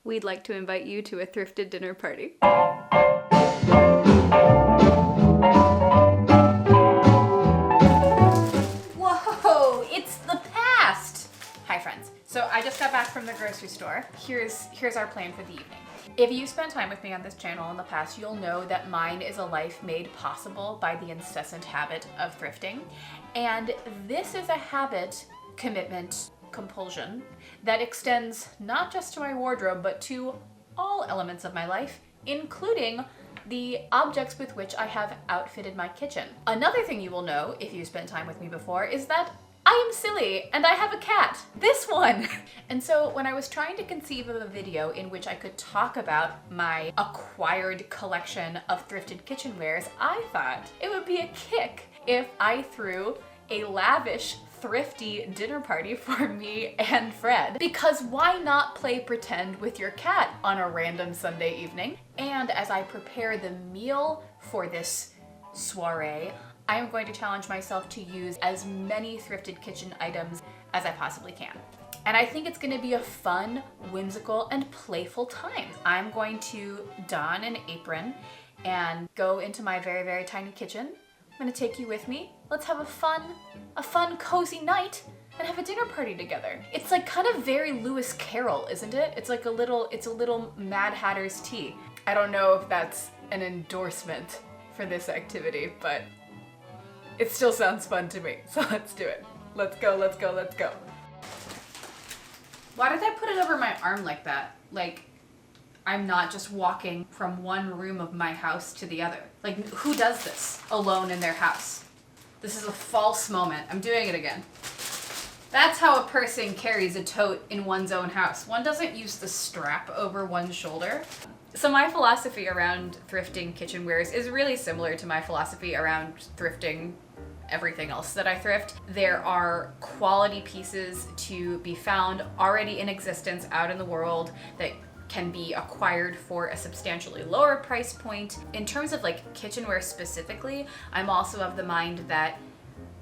we'd like to invite you to a thrifted dinner party. Whoa, it's the past! Hi friends. So I just got back from the grocery store. Here's our plan for the evening. If you spent time with me on this channel in the past, you'll know that mine is a life made possible by the incessant habit of thrifting. And this is a habit, commitment, compulsion that extends not just to my wardrobe, but to all elements of my life, including the objects with which I have outfitted my kitchen. Another thing you will know if you spent time with me before is that I am silly and I have a cat. This one! And so when I was trying to conceive of a video in which I could talk about my acquired collection of thrifted kitchenwares, I thought it would be a kick if I threw a lavish, thrifty dinner party for me and Fred. Because why not play pretend with your cat on a random Sunday evening? And as I prepare the meal for this soiree, I am going to challenge myself to use as many thrifted kitchen items as I possibly can. And I think it's gonna be a fun, whimsical, and playful time. I'm going to don an apron and go into my very, very tiny kitchen. I'm gonna take you with me. Let's have a fun, cozy night and have a dinner party together. It's like kind of very Lewis Carroll, isn't it? It's a little Mad Hatter's tea. I don't know if that's an endorsement for this activity, but it still sounds fun to me, so let's do it. Let's go, let's go, let's go. Why did I put it over my arm like that? Like, I'm not just walking from one room of my house to the other. Like, who does this alone in their house? This is a false moment. I'm doing it again. That's how a person carries a tote in one's own house. One doesn't use the strap over one's shoulder. So my philosophy around thrifting kitchenwares is really similar to my philosophy around thrifting everything else that I thrift. There are quality pieces to be found already in existence out in the world that can be acquired for a substantially lower price point. In terms of like kitchenware specifically, I'm also of the mind that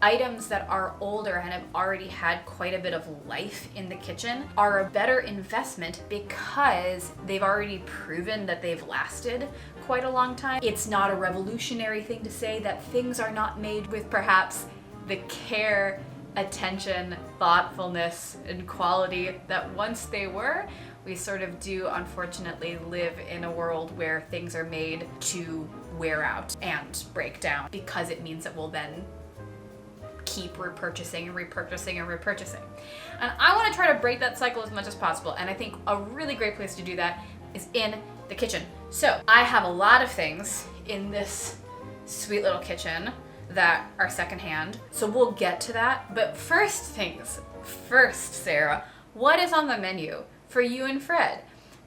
items that are older and have already had quite a bit of life in the kitchen are a better investment because they've already proven that they've lasted quite a long time. It's not a revolutionary thing to say that things are not made with perhaps the care, attention, thoughtfulness, and quality that once they were. We sort of do, unfortunately, live in a world where things are made to wear out and break down because it means that we'll then keep repurchasing and repurchasing and repurchasing. And I want to try to break that cycle as much as possible, and I think a really great place to do that is in the kitchen. So I have a lot of things in this sweet little kitchen that are secondhand, so we'll get to that. But first things first, Sarah, what is on the menu for you and Fred?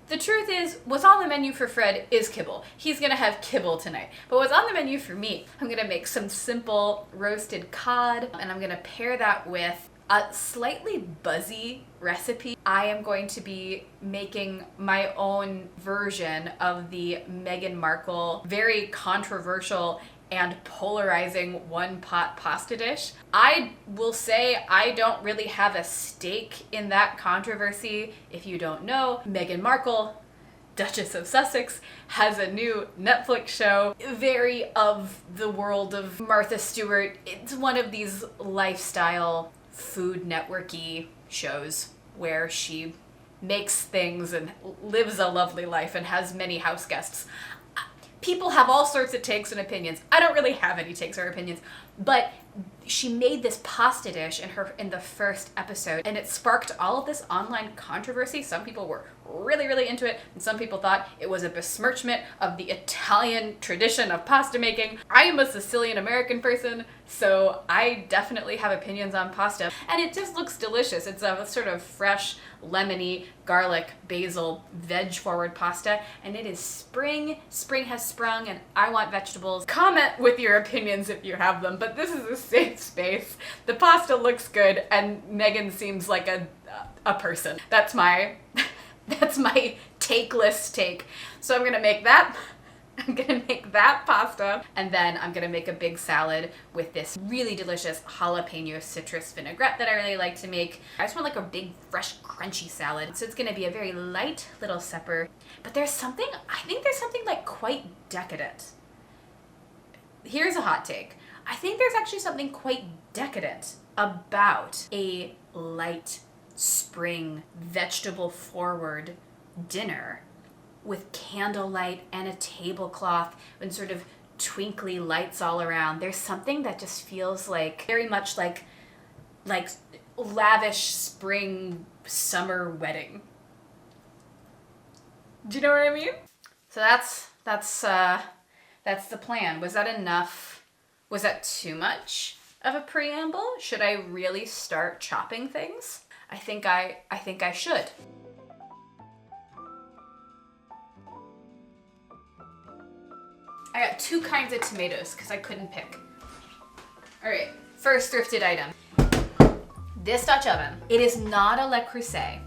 The truth is, what's on the menu for Fred is kibble. He's gonna have kibble tonight. But what's on the menu for me, I'm gonna make some simple roasted cod, and I'm gonna pair that with a slightly buzzy recipe. I am going to be making my own version of the Meghan Markle very controversial and polarizing one-pot pasta dish. I will say I don't really have a stake in that controversy. If you don't know, Meghan Markle, Duchess of Sussex, has a new Netflix show, very of the world of Martha Stewart. It's one of these lifestyle Food Network-y shows where she makes things and lives a lovely life and has many house guests. People have all sorts of takes and opinions. I don't really have any takes or opinions, but she made this pasta dish in the first episode, and it sparked all of this online controversy. Some people were really, really into it, and some people thought it was a besmirchment of the Italian tradition of pasta making. I am a Sicilian American person, so I definitely have opinions on pasta, and it just looks delicious. It's a sort of fresh, lemony, garlic, basil, veg-forward pasta, and it is spring. Spring has sprung, and I want vegetables. Comment with your opinions if you have them, but this is a safe space. The pasta looks good, and Meghan seems like a person. That's my takeless take. So I'm gonna make that. I'm gonna make that pasta, and then I'm gonna make a big salad with this really delicious jalapeno citrus vinaigrette that I really like to make. I just want like a big, fresh, crunchy salad. So it's gonna be a very light little supper. But I think there's something like quite decadent. Here's a hot take. I think there's actually something quite decadent about a light spring vegetable forward dinner with candlelight and a tablecloth and sort of twinkly lights all around. There's something that just feels like very much like lavish spring summer wedding. Do you know what I mean? So that's the plan. Was that enough? Was that too much of a preamble? Should I really start chopping things? I think I should. I got 2 kinds of tomatoes because I couldn't pick. All right, first thrifted item. This Dutch oven. It is not a Le Creuset,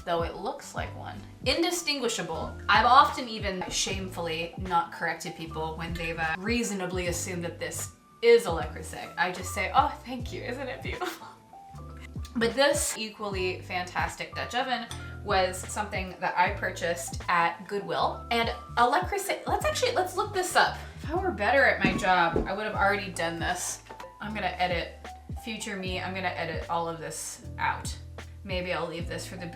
though it looks like one. Indistinguishable. I've often even shamefully not corrected people when they've reasonably assumed that this is a Le Creuset. I just say, oh, thank you, isn't it beautiful? But this equally fantastic Dutch oven was something that I purchased at Goodwill. And a Le Creuset, let's look this up. If I were better at my job, I would have already done this. I'm gonna edit, future me, I'm gonna edit all of this out. Maybe I'll leave this for the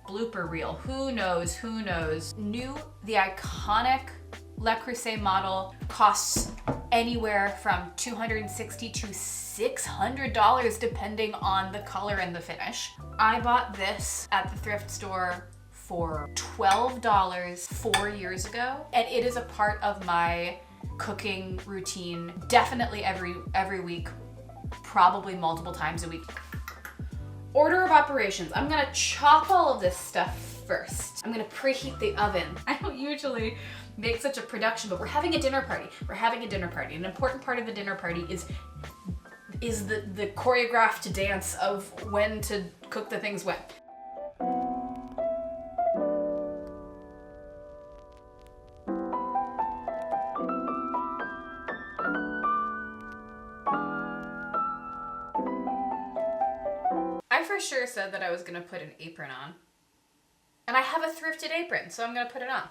blooper reel. Who knows, who knows. The iconic Le Creuset model costs anywhere from $260 to $600 depending on the color and the finish. I bought this at the thrift store for $12 4 years ago, and it is a part of my cooking routine definitely every week, probably multiple times a week. Order of operations. I'm gonna chop all of this stuff first. I'm gonna preheat the oven. I don't usually make such a production, but we're having a dinner party. An important part of the dinner party is the choreographed dance of when to cook the things when. I for sure said that I was gonna put an apron on. And I have a thrifted apron, so I'm gonna put it on.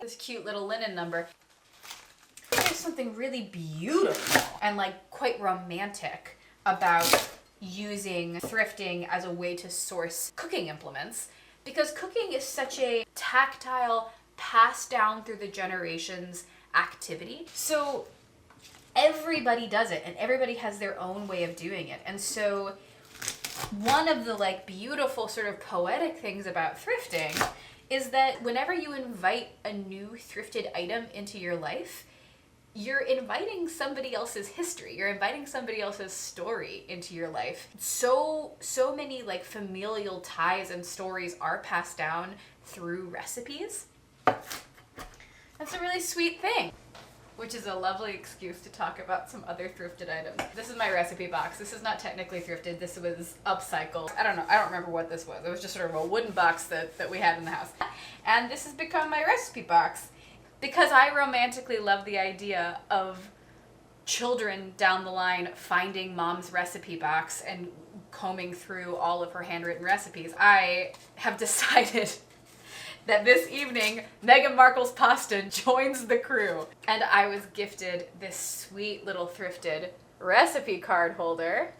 This cute little linen number. There's something really beautiful and like quite romantic about using thrifting as a way to source cooking implements, because cooking is such a tactile, passed down through the generations activity. So everybody does it and everybody has their own way of doing it. And so one of the like beautiful sort of poetic things about thrifting is that whenever you invite a new thrifted item into your life, you're inviting somebody else's history. You're inviting somebody else's story into your life. So many like familial ties and stories are passed down through recipes. That's a really sweet thing. Which is a lovely excuse to talk about some other thrifted items. This is my recipe box. This is not technically thrifted. This was upcycled. I don't know. I don't remember what this was. It was just sort of a wooden box that we had in the house. And this has become my recipe box because I romantically love the idea of children down the line finding mom's recipe box and combing through all of her handwritten recipes. I have decided that this evening, Meghan Markle's pasta joins the crew. And I was gifted this sweet little thrifted recipe card holder.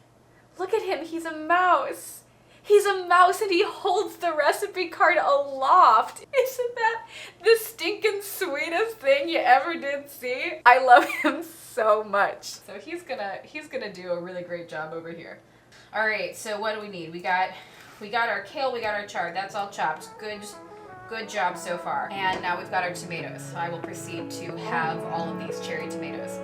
Look at him, he's a mouse. He's a mouse and he holds the recipe card aloft. Isn't that the stinking sweetest thing you ever did see? I love him so much. So he's gonna do a really great job over here. All right, so what do we need? We got our kale, we got our chard. That's all chopped. Good job so far. And now we've got our tomatoes. So I will proceed to have all of these cherry tomatoes.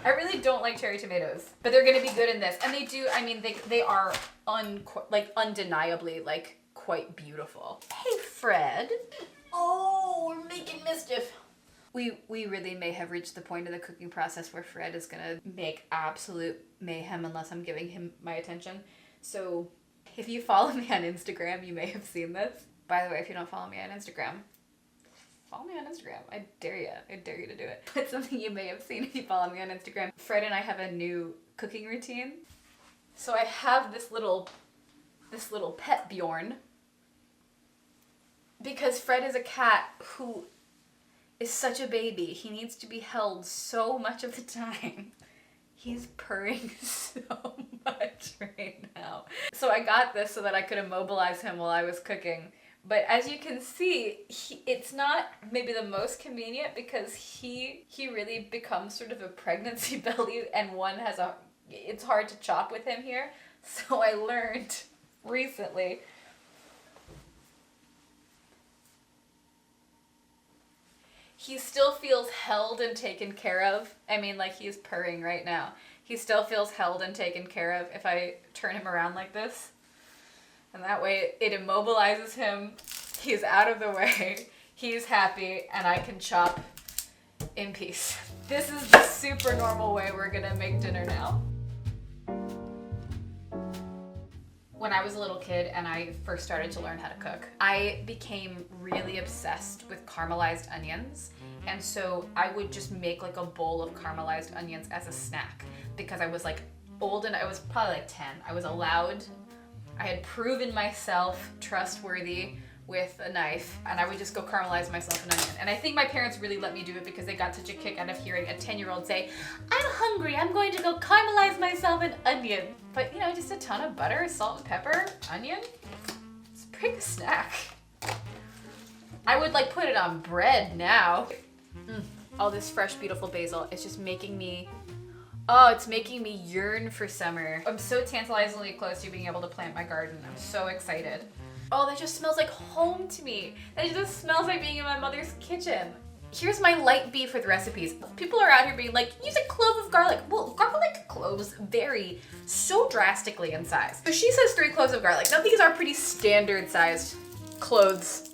I really actually don't like cherry tomatoes, but they're gonna be good in this. And they do, I mean, they are undeniably like quite beautiful. Hey, Fred. Oh, we're making mischief. We really may have reached the point of the cooking process where Fred is gonna make absolute mayhem unless I'm giving him my attention. So if you follow me on Instagram, you may have seen this. By the way, if you don't follow me on Instagram, follow me on Instagram. I dare you. I dare you to do it. It's something you may have seen if you follow me on Instagram. Fred and I have a new cooking routine. So I have this little pet Bjorn, because Fred is a cat who is such a baby. He needs to be held so much of the time. He's purring so much right now. So I got this so that I could immobilize him while I was cooking. But as you can see, it's not maybe the most convenient because he really becomes sort of a pregnancy belly, and it's hard to chop with him here. So I learned recently he still feels held and taken care of. I mean, like, he's purring right now. He still feels held and taken care of if I turn him around like this. And that way it immobilizes him. He's out of the way. He's happy, and I can chop in peace. This is the super normal way we're gonna make dinner now. When I was a little kid and I first started to learn how to cook, I became really obsessed with caramelized onions. And so I would just make like a bowl of caramelized onions as a snack because I was like old, and I was probably like 10. I was allowed, I had proven myself trustworthy with a knife, and I would just go caramelize myself an onion. And I think my parents really let me do it because they got such a kick out of hearing a 10-year-old say, "I'm hungry, I'm going to go caramelize myself an onion." But you know, just a ton of butter, salt and pepper, onion. It's a pretty good snack. I would like put it on bread now. All this fresh, beautiful basil is just making me, it's making me yearn for summer. I'm so tantalizingly close to being able to plant my garden. I'm so excited. Oh, that just smells like home to me. That just smells like being in my mother's kitchen. Here's my light beef with recipes. People are out here being like, use a clove of garlic. Well, garlic cloves vary so drastically in size. So she says 3 cloves of garlic. Now these are pretty standard sized cloves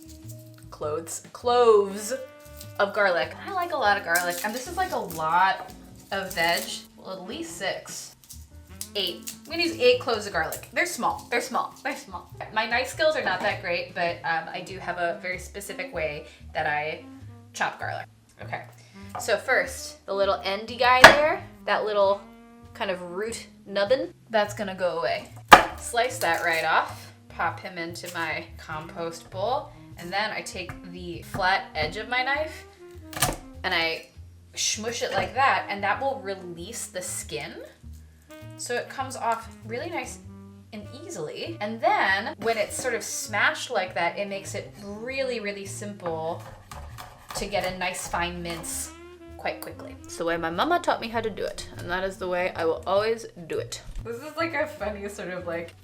of garlic. I like a lot of garlic, and this is like a lot of veg. Well, at least 6. 8. I'm gonna use 8 cloves of garlic. They're small. My knife skills are not that great, but I do have a very specific way that I chop garlic. Okay, so first, the little endy guy there, that little kind of root nubbin, that's gonna go away. Slice that right off, pop him into my compost bowl, and then I take the flat edge of my knife and I smush it like that, and that will release the skin. So it comes off really nice and easily. And then when it's sort of smashed like that, it makes it really, really simple to get a nice fine mince quite quickly. It's the way my mama taught me how to do it, and that is the way I will always do it. This is like a funny sort of like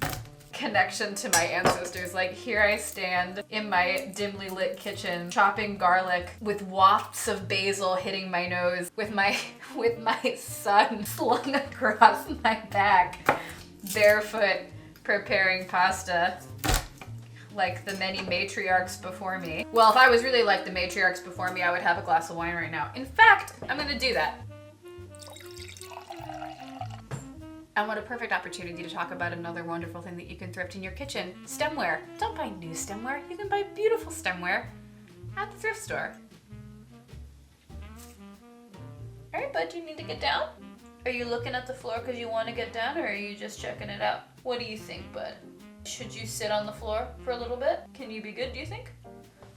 connection to my ancestors. Like, here I stand in my dimly lit kitchen chopping garlic with wafts of basil hitting my nose with my son slung across my back, barefoot, preparing pasta like the many matriarchs before me. Well, if I was really like the matriarchs before me, I would have a glass of wine right now. In fact, I'm gonna do that. And what a perfect opportunity to talk about another wonderful thing that you can thrift in your kitchen: stemware. Don't buy new stemware. You can buy beautiful stemware at the thrift store. All right, bud, you need to get down? Are you looking at the floor because you want to get down, or are you just checking it out? What do you think, bud? Should you sit on the floor for a little bit? Can you be good, do you think?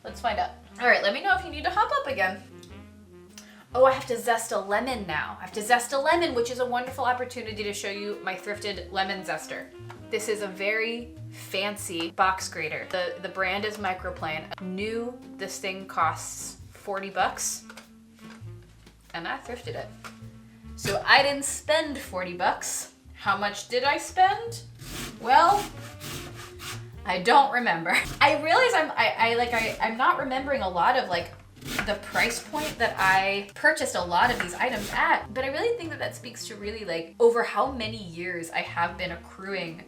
Let's find out. All right, let me know if you need to hop up again. Oh, I have to zest a lemon now. I have to zest a lemon, which is a wonderful opportunity to show you my thrifted lemon zester. This is a very fancy box grater. The brand is Microplane. New, this thing costs 40 bucks, and I thrifted it. So I didn't spend 40 bucks. How much did I spend? Well, I don't remember. I realize I'm not remembering a lot of like the price point that I purchased a lot of these items at, but I really think that that speaks to really like over how many years I have been accruing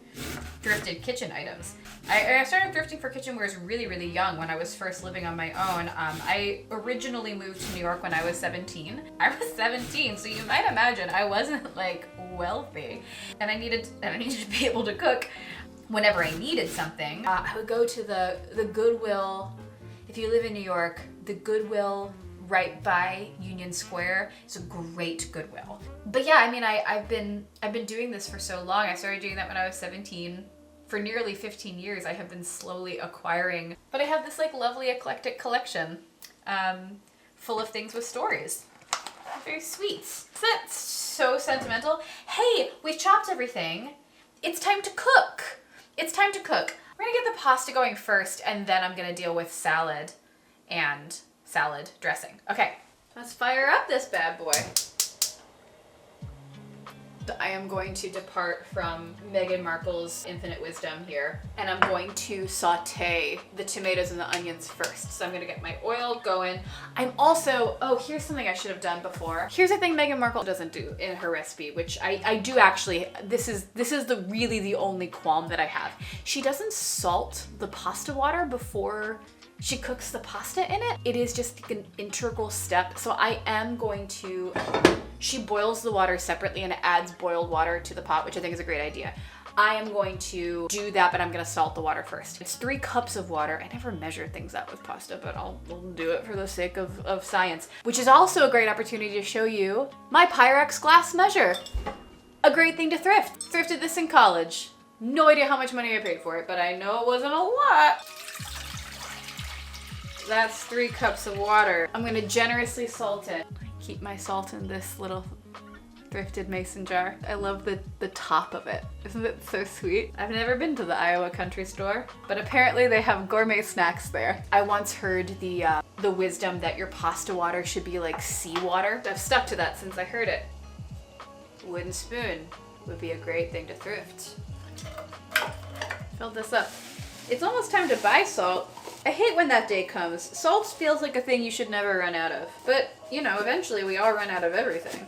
thrifted kitchen items. I started thrifting for kitchenwares really, really young when I was first living on my own. I originally moved to New York when I was 17. I was 17, so you might imagine I wasn't like wealthy, and I needed to be able to cook whenever I needed something. I would go to the Goodwill. If you live in New York, the Goodwill right by Union Square is a great Goodwill. But yeah, I mean, I've been doing this for so long. I started doing that when I was 17. For nearly 15 years, I have been slowly acquiring. But I have this like lovely eclectic collection full of things with stories. Very sweet. Isn't that so sentimental? Hey, we've chopped everything. It's time to cook. It's time to cook. We're gonna get the pasta going first, and then I'm gonna deal with salad and salad dressing. Okay, let's fire up this bad boy. I am going to depart from Meghan Markle's infinite wisdom here, and I'm going to saute the tomatoes and the onions first. So I'm gonna get my oil going. I'm also, oh, here's something I should have done before. Here's a thing Meghan Markle doesn't do in her recipe, which I do actually, this is really the only qualm that I have. She doesn't salt the pasta water before she cooks the pasta in it. It is just an integral step. So I am going to, she boils the water separately and adds boiled water to the pot, which I think is a great idea. I am going to do that, but I'm gonna salt the water first. It's 3 cups of water. I never measure things out with pasta, but I'll do it for the sake of science, which is also a great opportunity to show you my Pyrex glass measure. A great thing to thrift. Thrifted this in college. No idea how much money I paid for it, but I know it wasn't a lot. That's 3 cups of water. I'm gonna generously salt it. Keep my salt in this little thrifted mason jar. I love the top of it. Isn't it so sweet? I've never been to the Iowa Country Store, but apparently they have gourmet snacks there. I once heard the wisdom that your pasta water should be like seawater. I've stuck to that since I heard it. Wooden spoon would be a great thing to thrift. Fill this up. It's almost time to buy salt. I hate when that day comes. Salt feels like a thing you should never run out of. But, you know, eventually we all run out of everything.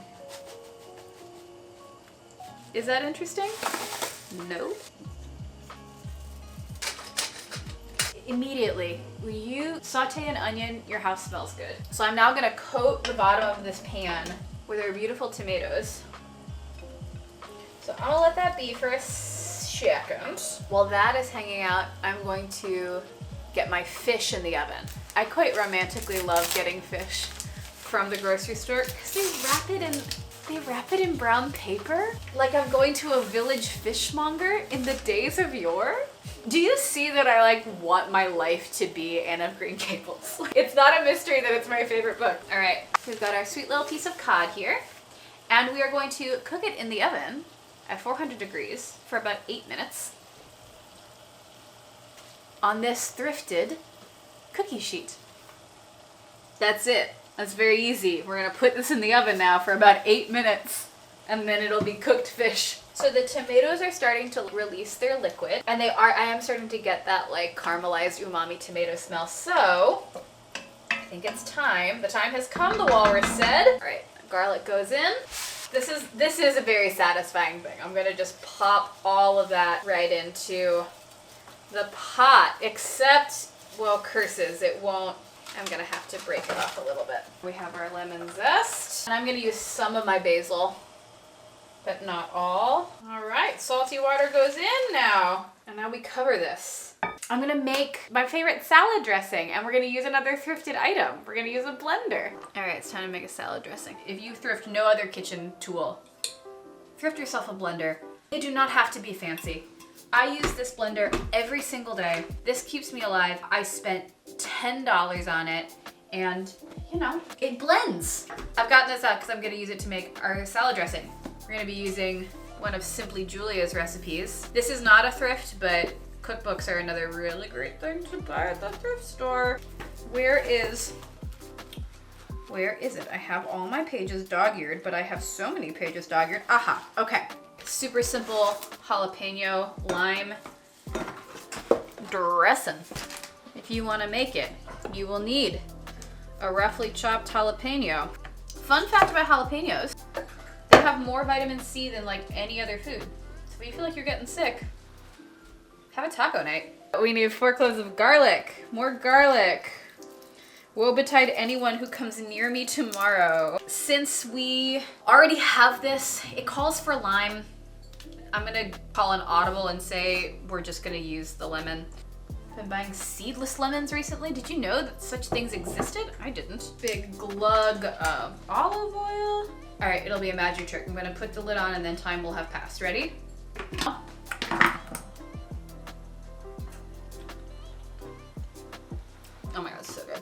Is that interesting? No. Immediately, when you saute an onion, your house smells good. So I'm now gonna coat the bottom of this pan with our beautiful tomatoes. So I'm gonna let that be for a second. While that is hanging out, I'm going to get my fish in the oven. I quite romantically love getting fish from the grocery store because they wrap it in brown paper. Like I'm going to a village fishmonger in the days of yore. Do you see that I like want my life to be Anne of Green Gables? It's not a mystery that it's my favorite book. All right, we've got our sweet little piece of cod here, and we are going to cook it in the oven at 400 degrees for about 8 minutes on this thrifted cookie sheet. That's it. That's very easy. We're gonna put this in the oven now for about 8 minutes, and then it'll be cooked fish. So the tomatoes are starting to release their liquid, and I am starting to get that like caramelized umami tomato smell. So I think it's time. The time has come, the walrus said. All right, garlic goes in. This is a very satisfying thing. I'm gonna just pop all of that right into the pot, except, well, curses, it won't. I'm gonna have to break it off a little bit. We have our lemon zest, and I'm gonna use some of my basil, but not all. All right, salty water goes in now. And now we cover this. I'm gonna make my favorite salad dressing, and we're gonna use another thrifted item. We're gonna use a blender. All right, it's time to make a salad dressing. If you thrift no other kitchen tool, thrift yourself a blender. They do not have to be fancy. I use this blender every single day. This keeps me alive. I spent $10 on it, and you know, it blends. I've gotten this out because I'm gonna use it to make our salad dressing. We're gonna be using one of Simply Julia's recipes. This is not a thrift, but cookbooks are another really great thing to buy at the thrift store. Where is it? I have all my pages dog-eared, but I have so many pages dog-eared. Aha, okay. Super simple jalapeno lime dressing. If you want to make it, you will need a roughly chopped jalapeno. Fun fact about jalapenos, they have more vitamin C than like any other food. So if you feel like you're getting sick, have a taco night. We need 4 cloves of garlic. More garlic. Woe betide anyone who comes near me tomorrow. Since we already have this, it calls for lime. I'm gonna call an audible and say we're just gonna use the lemon. I've been buying seedless lemons recently. Did you know that such things existed? I didn't. Big glug of olive oil. All right, it'll be a magic trick. I'm gonna put the lid on and then time will have passed. Ready? Oh my God, it's so good.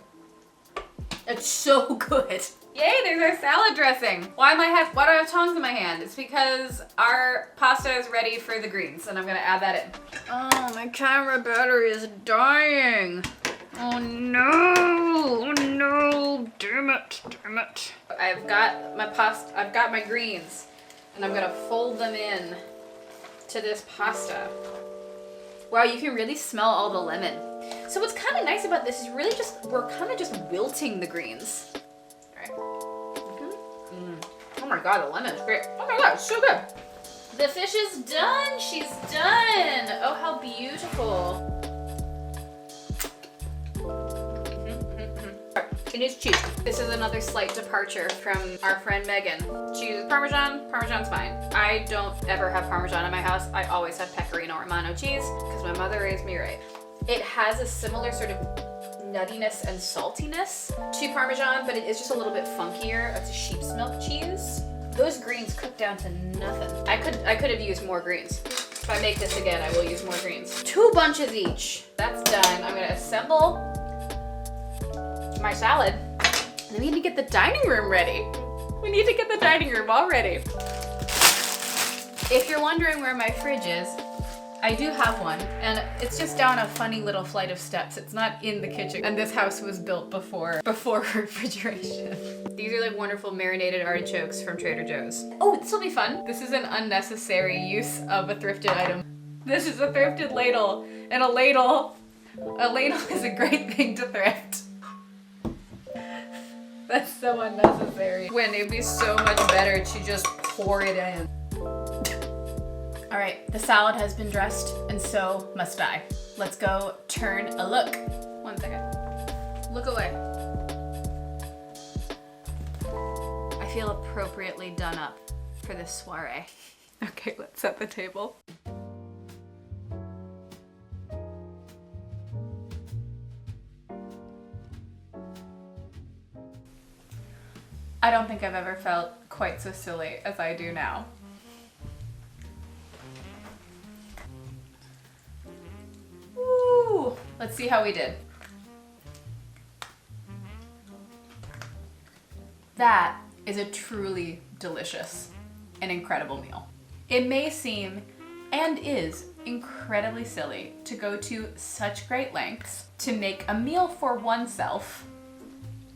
It's so good. Yay, there's our salad dressing. Why do I have tongs in my hand? It's because our pasta is ready for the greens and I'm gonna add that in. Oh, my camera battery is dying. Oh no, oh no, damn it. I've got my pasta, I've got my greens and I'm gonna fold them in to this pasta. Wow, you can really smell all the lemon. So what's kind of nice about this is really we're kind of just wilting the greens. All right. Oh my God, the lemon's great. Oh my God, it's so good. The fish is done. She's done. Oh, how beautiful. It is cheese. This is another slight departure from our friend Megan. She uses Parmesan. Parmesan's fine. I don't ever have Parmesan in my house. I always have Pecorino Romano cheese because my mother raised me right. It has a similar sort of nuttiness and saltiness to Parmesan, but it is just a little bit funkier. It's a sheep's milk cheese. Those greens cook down to nothing. I could have used more greens. If I make this again, I will use more greens. 2 bunches each. That's done. I'm gonna assemble my salad. And we need to get the dining room ready. We need to get the dining room all ready. If you're wondering where my fridge is, I do have one, and it's just down a funny little flight of steps. It's not in the kitchen, and this house was built before refrigeration. These are like wonderful marinated artichokes from Trader Joe's. Oh, this will be fun. This is an unnecessary use of a thrifted item. This is a thrifted ladle, and a ladle is a great thing to thrift. That's so unnecessary. When it'd be so much better to just pour it in. All right, the salad has been dressed, and so must I. Let's go turn a look. 1 second. Look away. I feel appropriately done up for this soiree. Okay, let's set the table. I don't think I've ever felt quite so silly as I do now. Woo! Let's see how we did. That is a truly delicious and incredible meal. It may seem, and is, incredibly silly to go to such great lengths to make a meal for oneself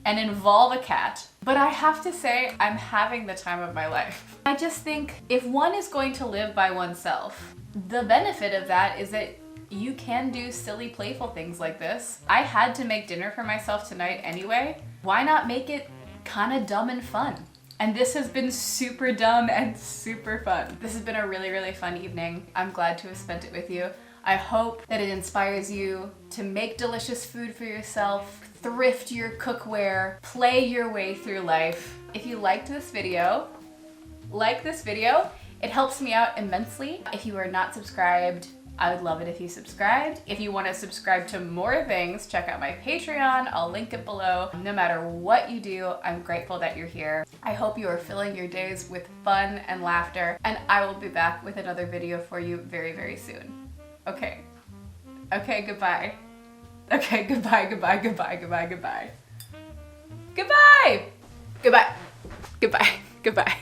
and involve a cat, but I have to say I'm having the time of my life. I just think if one is going to live by oneself, the benefit of that is that you can do silly, playful things like this. I had to make dinner for myself tonight anyway. Why not make it kind of dumb and fun? And this has been super dumb and super fun. This has been a really, really fun evening. I'm glad to have spent it with you. I hope that it inspires you to make delicious food for yourself, thrift your cookware, play your way through life. If you liked this video, like this video. It helps me out immensely. If you are not subscribed, I would love it if you subscribed. If you want to subscribe to more things, check out my Patreon. I'll link it below. No matter what you do, I'm grateful that you're here. I hope you are filling your days with fun and laughter, and I will be back with another video for you very, very soon. Okay. Okay, goodbye. Okay, goodbye, goodbye, goodbye, goodbye, goodbye. Goodbye! Goodbye. Goodbye. Goodbye.